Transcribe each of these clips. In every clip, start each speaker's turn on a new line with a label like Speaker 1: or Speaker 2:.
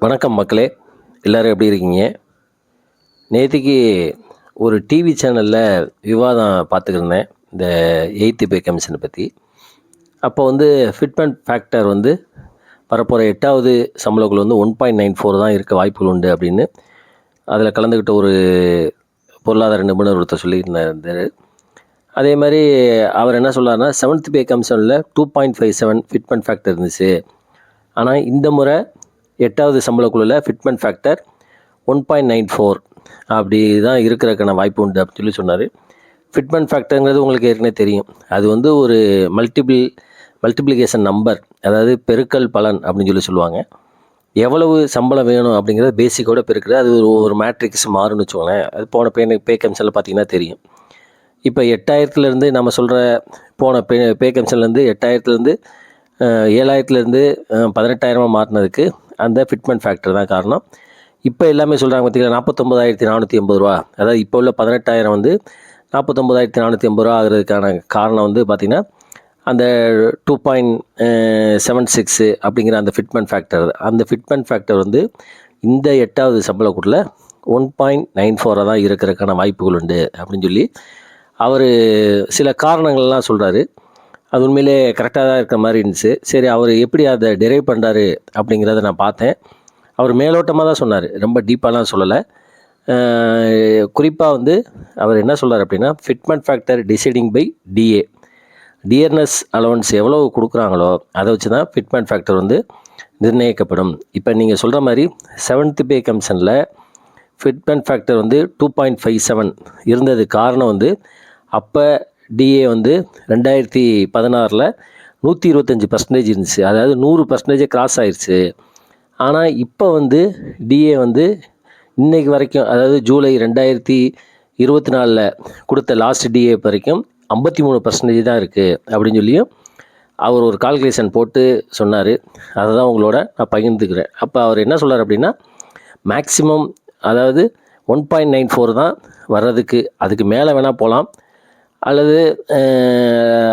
Speaker 1: வணக்கம் மக்களே, எல்லோரும் எப்படி இருக்கீங்க? நேத்திக்கு ஒரு டிவி சேனலில் விவாதம் பார்த்துக்கிருந்தேன், இந்த எய்த்து பே கமிஷனை பற்றி. அப்போ ஃபிட்மெண்ட் ஃபேக்டர் வரப்போகிற 8வது சம்பளக்குழு 1.94 தான் இருக்க வாய்ப்புகள் உண்டு அப்படின்னு அதில் கலந்துக்கிட்ட ஒரு பொருளாதார நிபுணர் ஒருத்தர் சொல்லியிருந்தார். அதே மாதிரி அவர் என்ன சொல்கிறாருன்னா, 7th பே கமிஷனில் 2.57 ஃபிட்மெண்ட் ஃபேக்டர் இருந்துச்சு. ஆனால் இந்த முறை 8வது சம்பளக்குழுவில் ஃபிட்மெண்ட் ஃபேக்டர் 1.94 அப்படி தான் இருக்கிறதுக்கான வாய்ப்பு உண்டு அப்படின்னு சொன்னார். ஃபிட்மெண்ட் ஃபேக்டருங்கிறது உங்களுக்கு ஏற்கனவே தெரியும். அது ஒரு மல்டிப்ளிகேஷன் நம்பர், அதாவது பெருக்கல் பலன் அப்படின்னு சொல்லுவாங்க. எவ்வளவு சம்பளம் வேணும் அப்படிங்கிறது பேசிக்கோட பெருக்கிறது. அது ஒரு மேட்ரிக்ஸ் மாறுன்னு வச்சுக்கோங்களேன். அது போன பே கமிஷனில் பார்த்தீங்கன்னா தெரியும். இப்போ 8,000லேருந்து நம்ம சொல்கிற போன பே கமிஷன்லேருந்து 8,000லேருந்து 7,000லேருந்து 18,000 மாற்றினதுக்கு அந்த ஃபிட்மெண்ட் ஃபேக்டர் தான் காரணம். இப்போ எல்லாமே சொல்கிறாங்க பார்த்தீங்களா, 49,480 ரூபா. அதாவது இப்போ உள்ள 18,000 49,480 ரூபா ஆகிறதுக்கான காரணம் பார்த்திங்கன்னா அந்த 2.76 அப்படிங்கிற அந்த ஃபிட்மெண்ட் ஃபேக்டர். அந்த ஃபிட்மெண்ட் ஃபேக்டர் இந்த 8வது சம்பளக்குழுல 1.94 தான் இருக்கிறதுக்கான வாய்ப்புகள் உண்டு அப்படின்னு சொல்லி அவர் சில காரணங்கள்லாம் சொல்கிறாரு. அது உண்மையிலே கரெக்டாக தான் இருக்கிற மாதிரி இருந்துச்சு. சரி, அவர் எப்படி அதை டெரைவ் பண்ணுறாரு அப்படிங்கிறத நான் பார்த்தேன். அவர் மேலோட்டமாக தான் சொன்னார், ரொம்ப டீப்பாலாம் சொல்லலை. குறிப்பாக அவர் என்ன சொல்கிறார் அப்படின்னா, fitment factor deciding by DA, dearness allowance எவ்வளோ கொடுக்குறாங்களோ அதை வச்சு தான் ஃபிட்மெண்ட் ஃபேக்டர் நிர்ணயிக்கப்படும். இப்போ நீங்கள் சொல்கிற மாதிரி 7th பே கமிஷனில் ஃபிட்மெண்ட் ஃபேக்டர் 2.57 இருந்தது. காரணம் அப்போ டிஏ 2016 125% இருந்துச்சு. அதாவது 100% கிராஸ் ஆயிடுச்சு. ஆனால் இப்போ டிஏ இன்றைக்கு வரைக்கும், அதாவது ஜூலை 2024 கொடுத்த லாஸ்ட் டிஏ வரைக்கும் 53% தான் இருக்குது அப்படின்னு சொல்லியும் அவர் ஒரு கால்குலேஷன் போட்டு சொன்னார். அதை தான் உங்களோட நான் பகிர்ந்துக்கிறேன். அப்போ அவர் என்ன சொல்கிறார் அப்படின்னா, மேக்ஸிமம் அதாவது 1.94 தான் வர்றதுக்கு, அதுக்கு மேலே வேணால் போகலாம், அல்லது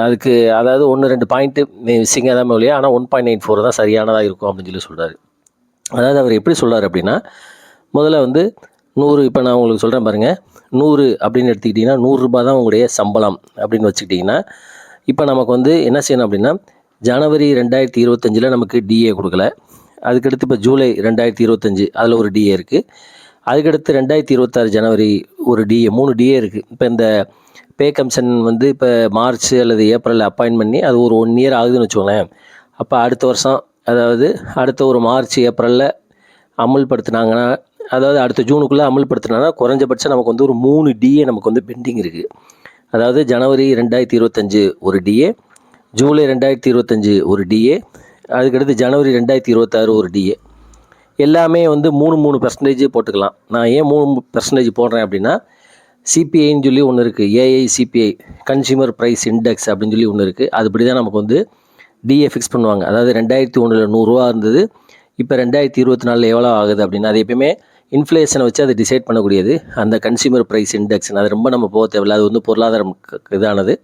Speaker 1: அதுக்கு அதாவது 1-2 பாயிண்ட்டு மிஸ்ஸிங்காக தான் இல்லையா, ஆனால் 1.94 தான் சரியானதாக இருக்கும் அப்படின்னு சொல்கிறாரு. அதாவது அவர் எப்படி சொல்கிறார் அப்படின்னா, முதல்ல 100, இப்போ நான் உங்களுக்கு சொல்கிறேன் பாருங்கள், 100 அப்படின்னு எடுத்துக்கிட்டிங்கன்னா 100 ரூபா தான் உங்களுடைய சம்பளம் அப்படின்னு வச்சுக்கிட்டிங்கன்னா, இப்போ நமக்கு என்ன செய்யணும் அப்படின்னா, ஜனவரி 2025 நமக்கு டிஏ கொடுக்கல. அதுக்கடுத்து இப்போ ஜூலை 2025 அதில் ஒரு டிஏ இருக்குது. அதுக்கடுத்து 2026 ஜனவரி ஒரு டிஏ, 3 டிஏ இருக்குது. இப்போ இந்த பே கமிஷன் இப்போ மார்ச் அல்லது ஏப்ரலில் அப்பாயின்ட் பண்ணி அது ஒரு 1 இயர் ஆகுதுன்னு வச்சுக்கோங்களேன். அப்போ அடுத்த வருஷம், அதாவது அடுத்த ஒரு மார்ச் ஏப்ரலில் அமுல்படுத்தினாங்கன்னா, அதாவது அடுத்த ஜூனுக்குள்ளே அமுல்படுத்தினாங்கன்னா குறைஞ்சபட்சம் நமக்கு ஒரு 3 டிஏ நமக்கு பெண்டிங் இருக்குது. அதாவது ஜனவரி 2025 ஒரு டிஏ, ஜூலை 2025 ஒரு டிஏ, அதுக்கடுத்து ஜனவரி 2026 ஒரு டிஏ. எல்லாமே 3% போட்டுக்கலாம். நான் ஏன் 3% போடுறேன் அப்படின்னா, சிபிஐன்னு சொல்லி ஒன்று இருக்குது, AI CPI, consumer price index அப்படின்னு சொல்லி ஒன்று இருக்குது. அதுபடி தான் நமக்கு டிஏ ஃபிக்ஸ் பண்ணுவாங்க. அதாவது 2001 100 இருந்தது, இப்போ 2024 எவ்வளோ ஆகுது அப்படின்னு. அது எப்பயுமே இன்ஃப்ளேஷனை வச்சு அதை டிசைட் பண்ணக்கூடியது அந்த கன்சியூமர் ப்ரைஸ் இண்டெக்ஸ்னு. அது ரொம்ப நம்ம போக தேவையில்லை, அது பொருளாதாரம் இதானது.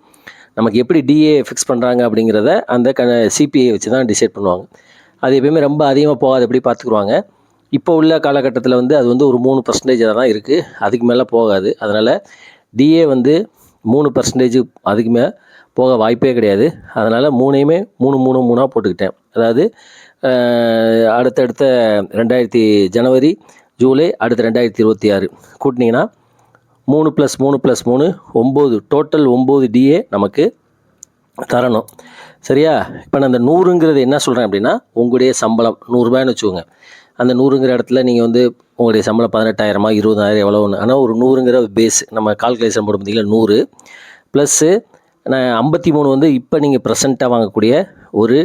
Speaker 1: நமக்கு எப்படி டிஏ ஃபிக்ஸ் பண்ணுறாங்க அப்படிங்கிறத அந்த சிபிஐ வச்சு தான் டிசைட் பண்ணுவாங்க. அது எப்பயுமே ரொம்ப அதிகமாக போகாது, எப்படி பார்த்துக்குருவாங்க. இப்போ உள்ள காலகட்டத்தில் அது ஒரு 3% தான் இருக்குது, அதுக்கு மேலே போகாது. அதனால் டிஏ 3% அதுக்கு மேலே போக வாய்ப்பே கிடையாது. அதனால் 3ஐயுமே 3 போட்டுக்கிட்டேன். அதாவது அடுத்தடுத்த ஜனவரி ஜூலை அடுத்த 2026 கூட்டினீங்கன்னா 3 + 3 + 3 9, டோட்டல் 9 டிஏ நமக்கு தரணும். சரியா? இப்போ நான் அந்த 100ங்கிறது என்ன சொல்கிறேன் அப்படின்னா, உங்களுடைய சம்பளம் 100 ரூபாய்ன்னு வச்சுக்கோங்க. அந்த 100ங்கிற இடத்துல நீங்கள் உங்களுடைய சம்பளம் 18,000 20,000 எவ்வளோ ஒன்று. ஆனால் ஒரு 100ங்கிற பேஸ் நம்ம கால்குலேஷன் போட பார்த்தீங்களா, 100 ப்ளஸ்ஸு நான் 53 இப்போ நீங்கள் ப்ரெசண்ட்டாக வாங்கக்கூடிய ஒரு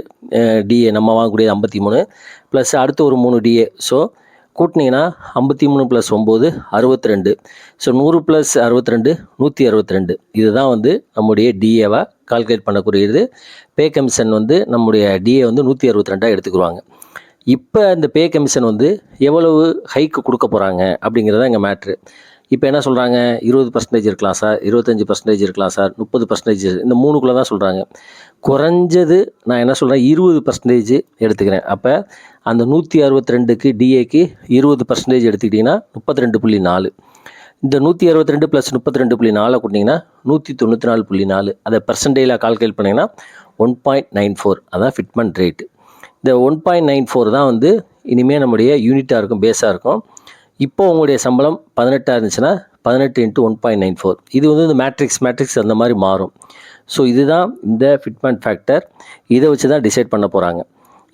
Speaker 1: டிஏ, நம்ம வாங்கக்கூடிய 53 ப்ளஸ் அடுத்து ஒரு 3 டிஏ. ஸோ கூட்டினீங்கன்னா 53 + 9 62. ஸோ 100 + 62 162. இதுதான் நம்முடைய டிஏவாக கால்குலேட் பண்ணக்கூடியது. பே கமிஷன் நம்முடைய டிஏ 162 எடுத்துக்குருவாங்க. இப்போ இந்த பே கமிஷன் எவ்வளவு ஹைக்கு கொடுக்க போகிறாங்க அப்படிங்கிறத எங்கள் மேட்ரு. இப்போ என்ன சொல்கிறாங்க, 20% இருக்கலாம் சார், 25% இருக்கலாம் சார், 30% இந்த 3க்குள்ளே தான் சொல்கிறாங்க. குறைஞ்சது நான் என்ன சொல்கிறேன், 20% எடுத்துக்கிறேன். அப்போ அந்த 162க்கு டிஏக்கு 20% எடுத்துக்கிட்டிங்கன்னா 32.4. இந்த 162 + 32.4 கூட்டிங்கன்னா 194.4. அதை பெர்சன்டேஜாக கால்குலேட் பண்ணிங்கன்னா 1.94. அதான் ஃபிட்மெண்ட் ரேட்டு. இந்த 1.94 தான் வந்து இனிமேல் நம்முடைய யூனிட்டாக இருக்கும், பேஸாக இருக்கும். இப்போ உங்களுடைய சம்பளம் 18 இருந்துச்சுன்னா 18 × 1.94. இது வந்து இந்த மேட்ரிக்ஸ் அந்த மாதிரி மாறும். ஸோ இதுதான் இந்த ஃபிட்மெண்ட் ஃபேக்டர். இதை வச்சு தான் டிசைட் பண்ண போகிறாங்க.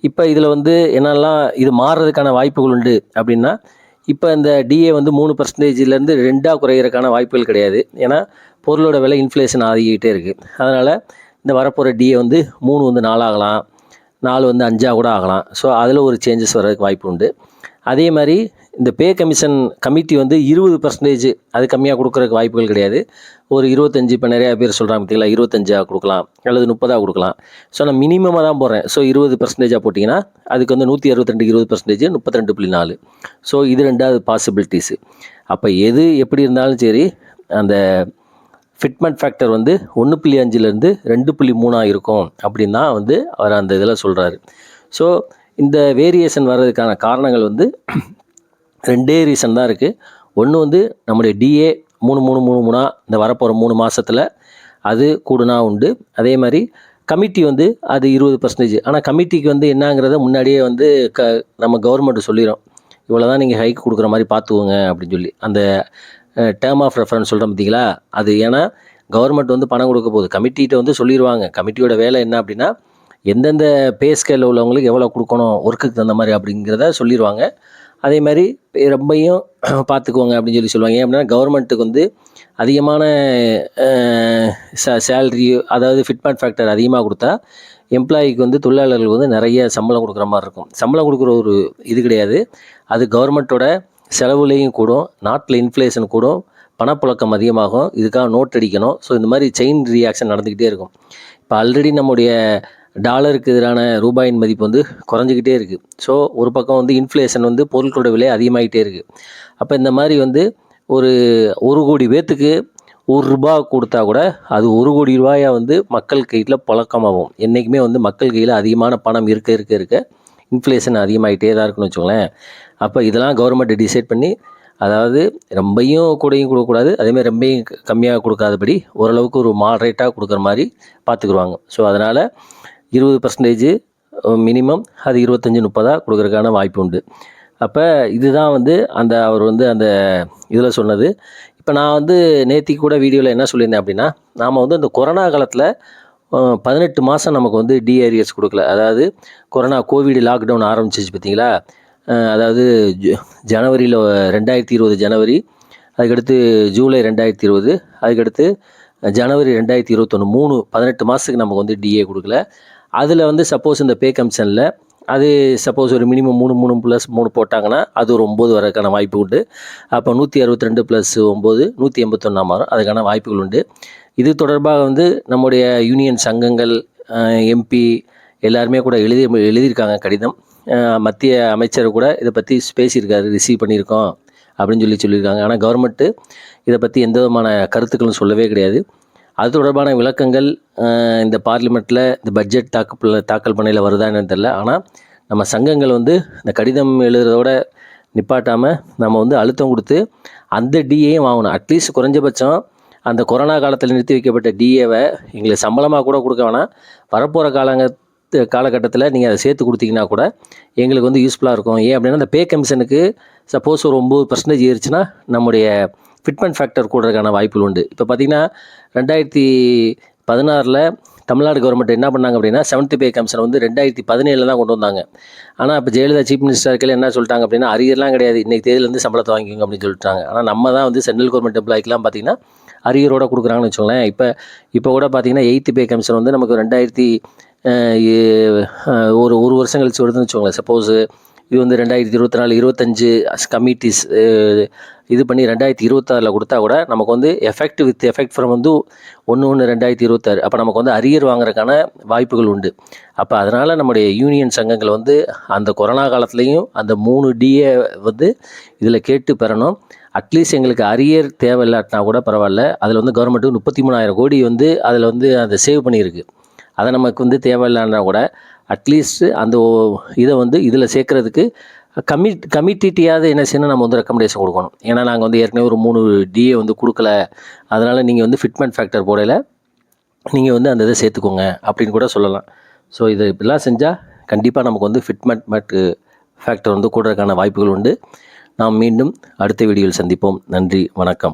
Speaker 1: இப்போ இதில் வந்து என்னெல்லாம் இது மாறுறதுக்கான வாய்ப்புகள் உண்டு அப்படின்னா, இப்போ இந்த டிஏ வந்து 3%லேருந்து 2ஆக குறையிறதுக்கான வாய்ப்புகள் கிடையாது. ஏன்னா பொருளோட விலை இன்ஃப்ளேஷன் ஆகிக்கிட்டே இருக்குது. அதனால் இந்த வரப்போகிற டிஏ வந்து 3 வந்து 4 ஆகலாம், 4 வந்து 5 கூட ஆகலாம். ஸோ அதில் ஒரு சேஞ்சஸ் வர்றதுக்கு வாய்ப்பு உண்டு. அதே மாதிரி இந்த பே கமிஷன் கமிட்டி வந்து 20% அது கம்மியாக கொடுக்குறதுக்கு வாய்ப்புகள் கிடையாது. ஒரு 25, இப்போ நிறையா பேர் சொல்கிறாங்க பார்த்தீங்களா, 25 கொடுக்கலாம் அல்லது 30 கொடுக்கலாம். ஸோ நான் மினிமமாக தான் போடுறேன். ஸோ 20% போட்டிங்கன்னா அதுக்கு வந்து 162 20% 32.4. ஸோ இது 2வது பாசிபிலிட்டிஸு. அப்போ எது எப்படி இருந்தாலும் சரி, அந்த ஃபிட்மெண்ட் ஃபேக்டர் வந்து 1.5லேருந்து 2.3 இருக்கும் அப்படின்னு தான் வந்து அவர் அந்த இதில் சொல்கிறாரு. ஸோ இந்த வேரியேஷன் வர்றதுக்கான காரணங்கள் வந்து 2 ரீசன் தான் இருக்குது. ஒன்று வந்து நம்முடைய டிஏ 3 இந்த வரப்போகிற 3 மாதத்தில் அது கூடுனா உண்டு. அதே மாதிரி கமிட்டி வந்து அது 20%. ஆனால் கமிட்டிக்கு வந்து என்னங்கிறத முன்னாடியே வந்து நம்ம கவர்மெண்ட் சொல்லிடும், இவ்வளோ தான் நீங்கள் ஹைக் கொடுக்குற மாதிரி பார்த்துக்கோங்க அப்படின்னு சொல்லி. அந்த டேர்ம் ஆஃப் ரெஃபரன்ஸ் சொல்கிறோம் பார்த்தீங்களா, அது ஏன்னா கவர்மெண்ட் வந்து பணம் கொடுக்க போகுது, கமிட்டிகிட்ட வந்து சொல்லிடுவாங்க. கமிட்டியோட வேலை என்ன அப்படின்னா, எந்தெந்த பே ஸ்கேலில் உள்ளவங்களுக்கு எவ்வளோ கொடுக்கணும் ஒர்க்குக்கு தகுந்த மாதிரி அப்படிங்கிறத சொல்லிடுவாங்க. அதே மாதிரி ரொம்பையும் பார்த்துக்குவாங்க அப்படின்னு சொல்லி சொல்லுவாங்க. ஏன் அப்படின்னா கவர்மெண்ட்டுக்கு வந்து அதிகமான சேல்ரி, அதாவது ஃபிட்மெண்ட் ஃபேக்டர் அதிகமாக கொடுத்தா எம்ப்ளாயிக்கு வந்து தொழிலாளர்களுக்கு வந்து நிறைய சம்பளம் கொடுக்குற மாதிரி இருக்கும். சம்பளம் கொடுக்குற ஒரு இது கிடையாது, அது கவர்மெண்ட்டோட செலவுலேயும் கூடும், நாட்டில் இன்ஃப்ளேஷன் கூடும், பணப்புழக்கம் அதிகமாகும், இதுக்காக நோட் அடிக்கணும். ஸோ இந்த மாதிரி செயின் ரியாக்ஷன் நடந்துக்கிட்டே இருக்கும். இப்போ ஆல்ரெடி நம்முடைய டாலருக்கு எதிரான ரூபாயின் மதிப்பு வந்து குறைஞ்சிக்கிட்டே இருக்குது. ஸோ ஒரு பக்கம் வந்து இன்ஃப்ளேஷன் வந்து பொருட்களோட விலை அதிகமாகிட்டே இருக்குது. அப்போ இந்த மாதிரி வந்து ஒரு 1 கோடி பேர்த்துக்கு ₹1 கொடுத்தா கூட அது 1 கோடி ரூபாயை வந்து மக்கள் கையில் புழக்கமாகும். என்றைக்குமே வந்து மக்கள் கையில் அதிகமான பணம் இருக்க இன்ஃப்ளேஷன் அதிகமாகிட்டே தான் இருக்குன்னு வச்சுக்கோங்களேன். அப்போ இதெல்லாம் கவர்மெண்ட் டிசைட் பண்ணி, அதாவது ரொம்பையும் கூடையும் கொடுக்கக்கூடாது, அதேமாதிரி ரொம்பையும் கம்மியாக கொடுக்காதபடி ஓரளவுக்கு ஒரு மாடரேட்டாக கொடுக்குற மாதிரி பார்த்துக்குருவாங்க. ஸோ அதனால் 20% மினிமம், அது 25-30 கொடுக்குறதுக்கான வாய்ப்பு உண்டு. அப்போ இதுதான் வந்து அவர் வந்து அந்த இதில் சொன்னது. இப்போ நான் வந்து நேத்திக்கு கூட வீடியோவில் என்ன சொல்லியிருந்தேன் அப்படின்னா, நாம் வந்து இந்த கொரோனா காலத்தில் 18 மாதம் நமக்கு வந்து டிஏரிஎஸ் கொடுக்கல. அதாவது கோவிட் லாக்டவுன் ஆரம்பிச்சிச்சு பார்த்தீங்களா, அதாவது ஜனவரியில் 2020 ஜனவரி, அதுக்கடுத்து ஜூலை 2020, அதுக்கடுத்து ஜனவரி 2021, 18 மாதத்துக்கு நமக்கு வந்து டிஏ கொடுக்கல. அதில் வந்து சப்போஸ் இந்த பே கமிஷனில் அது சப்போஸ் ஒரு மினிமம் 3 போட்டாங்கன்னா அது ஒரு 9 வரதுக்கான வாய்ப்பு உண்டு. அப்போ 162 + 9 181 மாறும், அதுக்கான வாய்ப்புகள் உண்டு. இது தொடர்பாக வந்து நம்முடைய யூனியன் சங்கங்கள், எம்பி எல்லாருமே கூட எழுதியிருக்காங்க கடிதம். மத்திய அமைச்சர் கூட இதை பற்றி பேசியிருக்காரு, ரிசீவ் பண்ணியிருக்கோம் அப்படின்னு சொல்லியிருக்காங்க. ஆனால் கவர்மெண்ட்டு இதை பற்றி எந்த விதமான கருத்துக்களும் சொல்லவே கிடையாது. அது தொடர்பான விளக்கங்கள் இந்த பார்லிமெண்ட்டில் இந்த பட்ஜெட் தாக்கல் பண்ணையில் வருதான்னு தெரில. ஆனால் நம்ம சங்கங்கள் வந்து இந்த கடிதம் எழுதுறதோட நிப்பாட்டாமல் நம்ம வந்து அழுத்தம் கொடுத்து அந்த டிஏயும் வாங்கணும். அட்லீஸ்ட் குறைஞ்சபட்சம் அந்த கொரோனா காலத்தில் நிறுத்தி வைக்கப்பட்ட டிஏவை எங்களுக்கு சம்பளமாக கூட கொடுக்க வேணாம், வரப்போகிற காலகட்டத்தில் நீங்கள் அதை சேர்த்து கொடுத்தீங்கன்னா கூட எங்களுக்கு வந்து யூஸ்ஃபுல்லாக இருக்கும். ஏன் அப்படின்னா இந்த பே கமிஷனுக்கு சப்போஸ் ஒரு 9% ஏறிச்சுன்னா நம்முடைய ஃபிட்மெண்ட் ஃபேக்டர் கூடுறதுக்கான வாய்ப்புகள் உண்டு. இப்போ பார்த்திங்கன்னா 2016 தமிழ்நாடு கவர்மெண்ட் என்ன பண்ணாங்க அப்படின்னா, 7th பே கமிஷன் வந்து 2017 தான் கொண்டு வந்தாங்க. ஆனால் இப்போ ஜெயலலிதா சீஃப் மினிஸ்டர் இருக்கையில் என்ன சொல்லிட்டாங்க அப்படின்னா, அரியர்லாம் கிடையாது, இன்றைக்கி தேதியிலேருந்து சம்பளத்தை வாங்கிக்கோங்க அப்படின்னு சொல்லிட்டாங்க. ஆனால் நம்ம தான் வந்து சென்ட்ரல் கவர்மெண்ட் எம்ப்ளாய்க்கெலாம் பார்த்திங்கன்னா அரியரோடு கொடுக்குறாங்கன்னு வச்சுக்கோங்களேன். இப்போ கூட பார்த்திங்கன்னா 8th பே கமிஷன் வந்து நமக்கு 2000 ஒரு வருஷம் கழிச்சு வருதுன்னு வச்சுக்கோங்களேன். சப்போஸ் இது வந்து 2024 25 கமிட்டிஸ் இது பண்ணி 2026 கொடுத்தா கூட நமக்கு வந்து எஃபெக்ட் ஃப்ரம் வந்து 1/1/2026. அப்போ நமக்கு வந்து அரியர் வாங்குறதுக்கான வாய்ப்புகள் உண்டு. அப்போ அதனால் நம்முடைய யூனியன் சங்கங்கள் வந்து அந்த கொரோனா காலத்துலேயும் அந்த 3 டிஏ வந்து இதில் கேட்டு பெறணும். அட்லீஸ்ட் எங்களுக்கு அரியர் தேவையில்லாட்டினா கூட பரவாயில்ல. அதில் வந்து கவர்மெண்ட்டு 33,000 கோடி வந்து அதில் வந்து அதை சேவ் பண்ணியிருக்கு. அதை நமக்கு வந்து தேவையில்லைன்னா கூட அட்லீஸ்ட்டு அந்த இதை வந்து இதில் சேர்க்குறதுக்கு கமிட்டியாவது என்ன செய்யணும், நம்ம வந்து ரெக்கமெண்டேஷன் கொடுக்கணும். ஏன்னா நாங்கள் வந்து ஏற்கனவே ஒரு 3 டிஏ வந்து கொடுக்கல, அதனால் நீங்கள் வந்து ஃபிட்மெண்ட் ஃபேக்டர் போடையில் நீங்கள் வந்து அந்த இதை சேர்த்துக்கோங்க அப்படின்னு கூட சொல்லலாம். ஸோ இதை இப்படிலாம் செஞ்சால் கண்டிப்பாக நமக்கு வந்து ஃபிட்மெண்ட் ஃபேக்டர் வந்து கூடுறதுக்கான வாய்ப்புகள் உண்டு. நாம் மீண்டும் அடுத்த வீடியோவில் சந்திப்போம். நன்றி, வணக்கம்.